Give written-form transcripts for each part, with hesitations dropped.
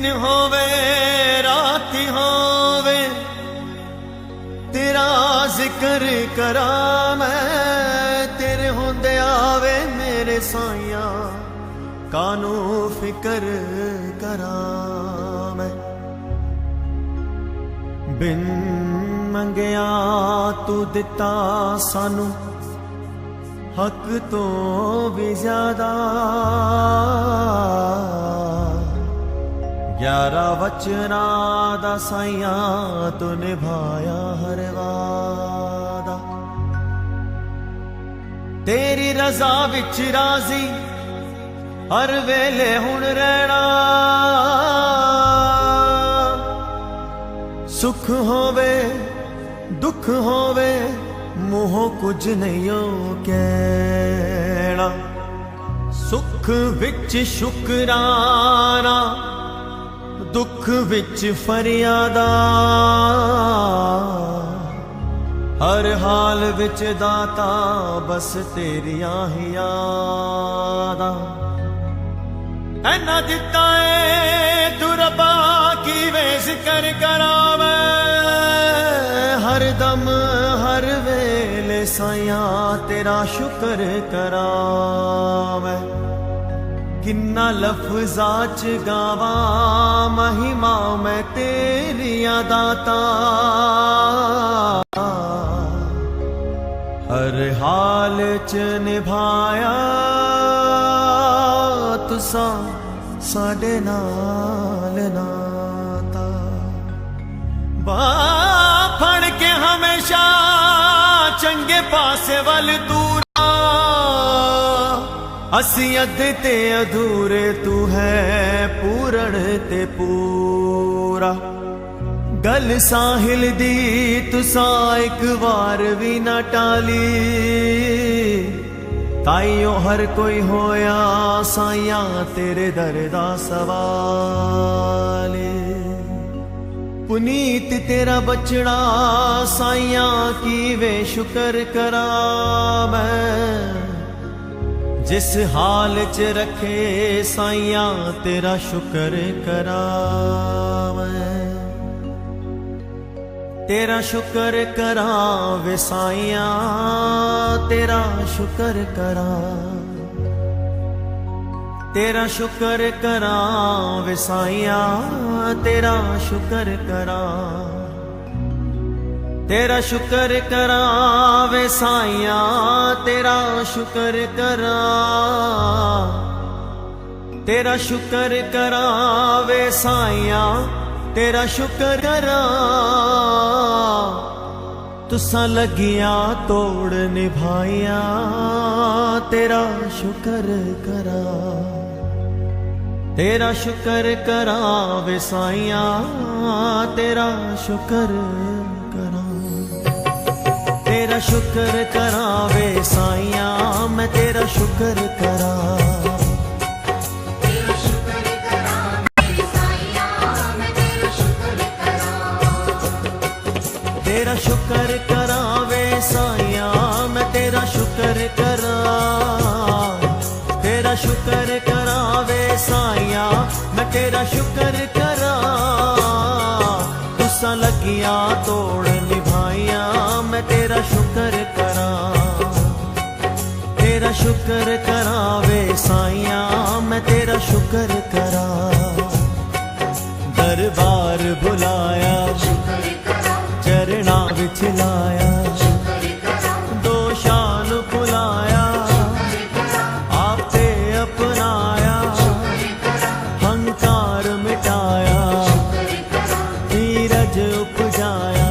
दिन होवे रात होवे तेरा जिक्र करा मैं, तेरे होंदे आवे मेरे साइया कानू फिक्र करा मैं। बिन मंगया तू दिता सानू हक तो भी ज्यादा, 11 वचना दा साइया तू निभाया हर वादा। तेरी रजा विच राजी हर वेले हुण रहना, सुख होवे दुख होवे मुँहों कुछ नहीं कहना। सुख विच शुकराना दुख विच फरियादा, हर हाल विच दाता बस तेरियां ही यादां। ऐना दिता है तू रब्बा किवें जिक्र करा मैं, हर दम हर वेले साइया तेरा शुक्र करा मैं। किन्ना लफ्ज़ा च गावा महिमा मैं तेरिया दाता, हर हाल च निभाया तुसा साडे नाल नाता। बाह फड़ के हमेशा चंगे पासे वल तू, असी अद्धे ते अधूरे तू है पूरण ते पूरा। गल साहिल दी तुसा एक बार भी ना टाली, ताइयों हर कोई होया साइया तेरे दर दा सवाल। पुनीत तेरा बचड़ा साइया की वे शुक्र करा मैं, जिस हाल च रखे साइया तेरा शुक्र करा मैं। तेरा शुक्र करा वे साइया तेरा शुक्र करा, तेरा शुक्र करा वे साइया तेरा शुक्र करा। तेरा शुक्र करा वे साइया तेरा शुक्र करा, तेरा शुक्र करा वे साइया तेरा शुक्र करा। तुसा लगिया तोड़ निभाइया तेरा शुक्र करा, तेरा शुक्र करा वे साइया तेरा शुक्र करा। तेरा शुक्र करा वे साइया मैं तेरा शुक्र करा, तेरा शुक्र करा मेरे साइया मैं तेरा शुक्र करा। तेरा शुक्र करा वे साइया मैं तेरा शुक्र करा, तेरा शुक्र करा वे साइया मैं तेरा शुक्र करा। तुसा लगिया तोड़ निभाइया मैं तेरा शुक्र करा, तेरा शुक्र करा वे साइया मैं तेरा शुक्र करा। दरबार बुलाया चरणा विच लाया, दो शान बुलाया आपे अपनाया, हंकार मिटाया धीरज उपजाया,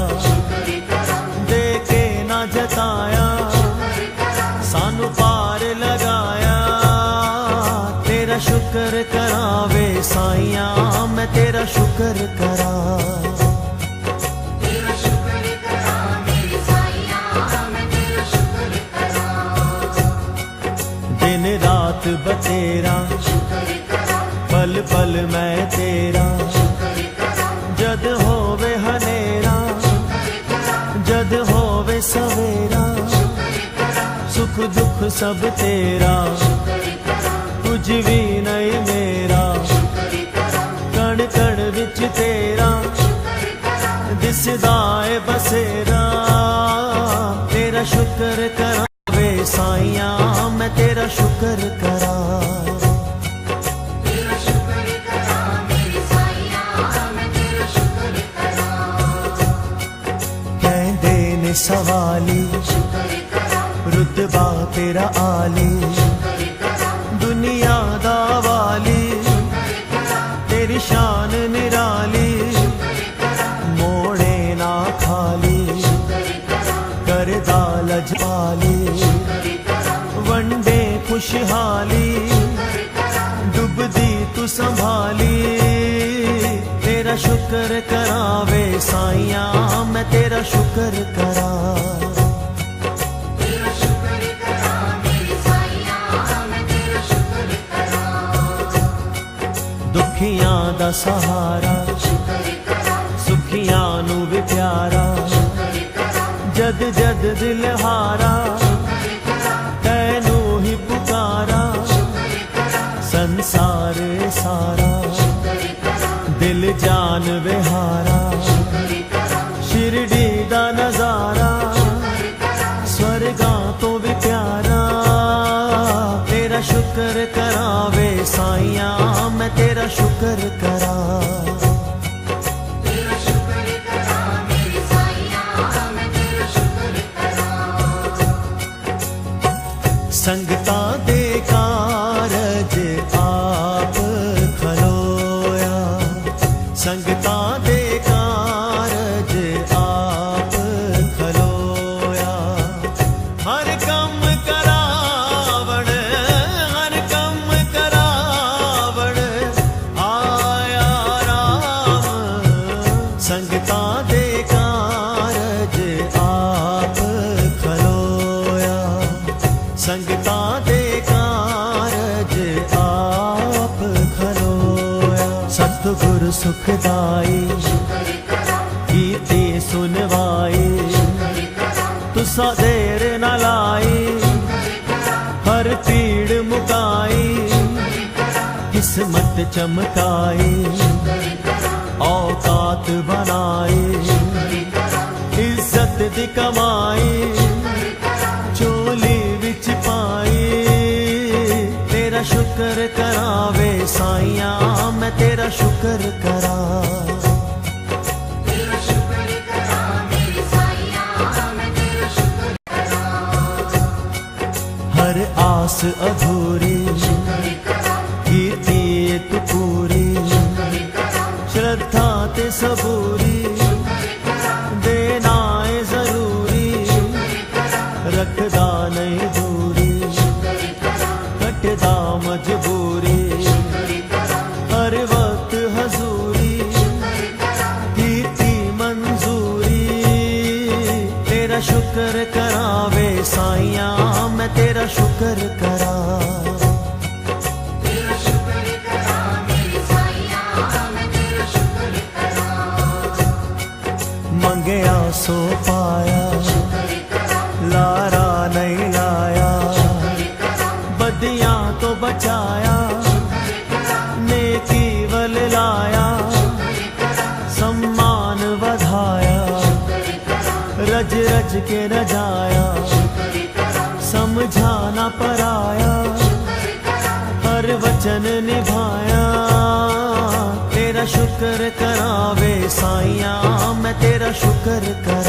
दे के ना जताया सानू पार लगाया। तेरा शुक्र करा वे साइया मैं तेरा शुक्र करा, तेरा शुक्र करा मेरे साइया मैं तेरा शुक्र करा। दिन रात बतेरा शुक्र करा पल पल मैं तेरा, शुक्र करा जद होवे हनेरा जद होवे सवेरा, सुख दुख सब तेरा कुछ भी नहीं मेरा। कण कण ਵਿੱਚ ਤੇਰਾ ਦਿਸਦਾ ਏ ਬਸੇਰਾ ਤੇਰਾ ਸ਼ੁਕਰ ਕਰਾਂ ਵੇ ਸਾਈਆਂ ਮੈਂ ਤੇਰਾ ਸ਼ੁਕਰ ਕਰਾਂ ਤੇਰਾ ਸ਼ੁਕਰ ਕਰਾਂ ਮੇਰੇ ਸਾਈਆਂ ਮੈਂ ਤੇਰਾ ਸ਼ੁਕਰ ਕਰਾਂ ਕਹਿੰਦੇ ਨੇ ਸਵਾਲੀ ਸ਼ੁਕਰ ਕਰਾਂ ਰੁਤਬਾ ਤੇਰਾ ਆਲੀ ਸ਼ੁਕਰ ਕਰਾਂ ਦੁਨੀਆ ਦਾ ਵਾਲੀ ਤੇਰੀ ਸ਼ਾਨ ਨਿਰਾਲੀ ਮੋੜੇ ਨਾ ਖਾਲੀ ਕਰਦਾ ਲਜਪਾਲੀ ਵੰਡੇ ਖੁਸ਼ਹਾਲੀ ਡੁੱਬਦੀ ਤੂੰ ਸੰਭਾਲੀ ਤੇਰਾ ਸ਼ੁਕਰ ਕਰਾਂ ਵੇ ਸਾਈਆਂ ਮੈਂ ਤੇਰਾ ਸ਼ੁਕਰ ਕਰਾਂ ਤੇਰਾ ਸ਼ੁਕਰ ਕਰਾਂ ਮੇਰੇ ਸਾਈਆਂ ਮੈਂ ਤੇਰਾ ਸ਼ੁਕਰ ਕਰਾਂ ਦੁਖੀਆਂ ਦਾ ਸਹਾਰਾ ਸ਼ੁਕਰ ਕਰਾਂ ਸੁਖੀਆਂ ਨੂੰ ਵੀ ਪਿਆਰਾ ਸ਼ੁਕਰ ਕਰਾਂ ਜਦ ਜਦ ਦਿਲ ਹਾਰਾ ਤੈਨੂੰ ਹੀ ਪੁਕਾਰਾ ਸੰਸਾਰ ਸਾਰਾ ਦਿਲ ਜਾਨ ਵਿਹਾਰਾ ਸ਼ਿਰਡੀ ਦਾ ਨਜ਼ਾਰਾ ਸਵਰਗਾਂ ਤੋਂ ਵੀ ਪਿਆਰਾ ਤੇਰਾ ਸ਼ੁਕਰ ਕਰਾਂ ਵੇ ਸਾਈਆਂ ਮੈਂ ਤੇਰਾ ਸ਼ੁਕਰ ਕਰਾਂ ਤੇਰਾ ਸ਼ੁਕਰ ਕਰਾਂ ਮੇਰੇ ਸਾਈਆਂ ਮੈਂ ਤੇਰਾ ਸ਼ੁਕਰ ਕਰਾਂ ਸੰਗਤਾਂ ਦੇ ਕਾਰਜ ਆਪ ਖਲੋਇਆ ਸੰਗਤਾਂ ਦੇ ਕਾਰਜ ਆਪ ਖਲੋਇਆ ਹਰ ਕੰਮ ਕਰਾਵਣ ਹਰ ਕੰਮ ਕਰਾਵਣ ਆਇਆ ਰਾਮ ਸੰਗਤਾਂ ਦੇ ਕਾਰਜ ਆਪ ਖਲੋਇਆ ਸੰਗਤਾਂ ਦੇ ਕਾਰਜ ਆਪ ਖਲੋਇਆ ਸਤਿਗੁਰ ਸੁਖਦਾਈ ਸ਼ੁਕਰ ਕਰਾਂ ਕੀਤੀ ਸੁਨਵਾਈ ਤੁਸਾਂ ਦੇਰ ਨਾ ਲਾਈ ਹਰ ਪੀੜ ਮੁਕਾਈ ਕਿਸਮਤ ਚਮਕਾਈ ਔਕਾਤ ਬਣਾਈ ਇੱਜ਼ਤ ਦੀ ਕਮਾਈ ਝੋਲੀ ਵਿੱਚ ਪਾਈ ਤੇਰਾ ਸ਼ੁਕਰ ਕਰਾਂ ਵੇ ਸਾਈਆਂ ਮੈਂ ਤੇਰਾ ਸ਼ੁਕਰ ਕਰਾਂ ਤੇਰਾ ਸ਼ੁਕਰ ਕਰਾਂ ਮੇਰੇ ਸਾਈਆਂ ਮੈਂ ਤੇਰਾ ਸ਼ੁਕਰ ਕਰਾਂ ਹਰ ਆਸ ਅਧੂਰੀ ਸ਼ੁਕਰ ਕਰਾਂ ਕੀਤੀ ਤੂੰ ਪੂਰੀ ਸ਼ੁਕਰ ਕਰਾਂ ਸ਼ਰਧਾ ਤੇ ਸਬੂਰੀ ਦੇਣਾ ਏ ਜ਼ਰੂਰੀ ਰੱਖਦਾ ਨਹੀਂ ਦੂਰੀ ਕੱਟਦਾ ਮਜਬੂਰੀ ਹਰ ਵਕਤ ਹਜ਼ੂਰੀ ਕੀਤੀ ਮਨਜ਼ੂਰੀ ਤੇਰਾ ਸ਼ੁਕਰ ਕਰਾਂ ਵੇ ਸਾਈਆਂ ਮੈਂ ਤੇਰਾ ਸ਼ੁਕਰ ਕਰਾਂ ਤੇਰਾ ਸ਼ੁਕਰ ਕਰਾਂ ਮੇਰੇ ਸਾਈਆਂ ਮੈਂ ਤੇਰਾ ਸ਼ੁਕਰ ਕਰਾਂ ਮੰਗਿਆ ਸੋ ਪਾਇਆ ਸ਼ੁਕਰ ਕਰਾਂ ਲਾਰਾ ਨਹੀਂ ਲਾਇਆ ਬਦੀਆਂ ਤੋਂ ਬਚਾਇਆ ਨੇਕੀ ਵੱਲ ਲਾਇਆ सम्मान ਵਧਾਇਆ ਰਜ ਰਜ ਕੇ ਰਜਾਇਆ ਸਮਝਾ ਨਾ ਪਰਾਇਆ ਹਰ ਵਚਨ ਨਿਭਾਇਆ ਤੇਰਾ ਸ਼ੁਕਰ ਕਰਾਂ ਵੇ ਸਾਈਆਂ ਮੈਂ ਤੇਰਾ ਸ਼ੁਕਰ ਕਰਾਂ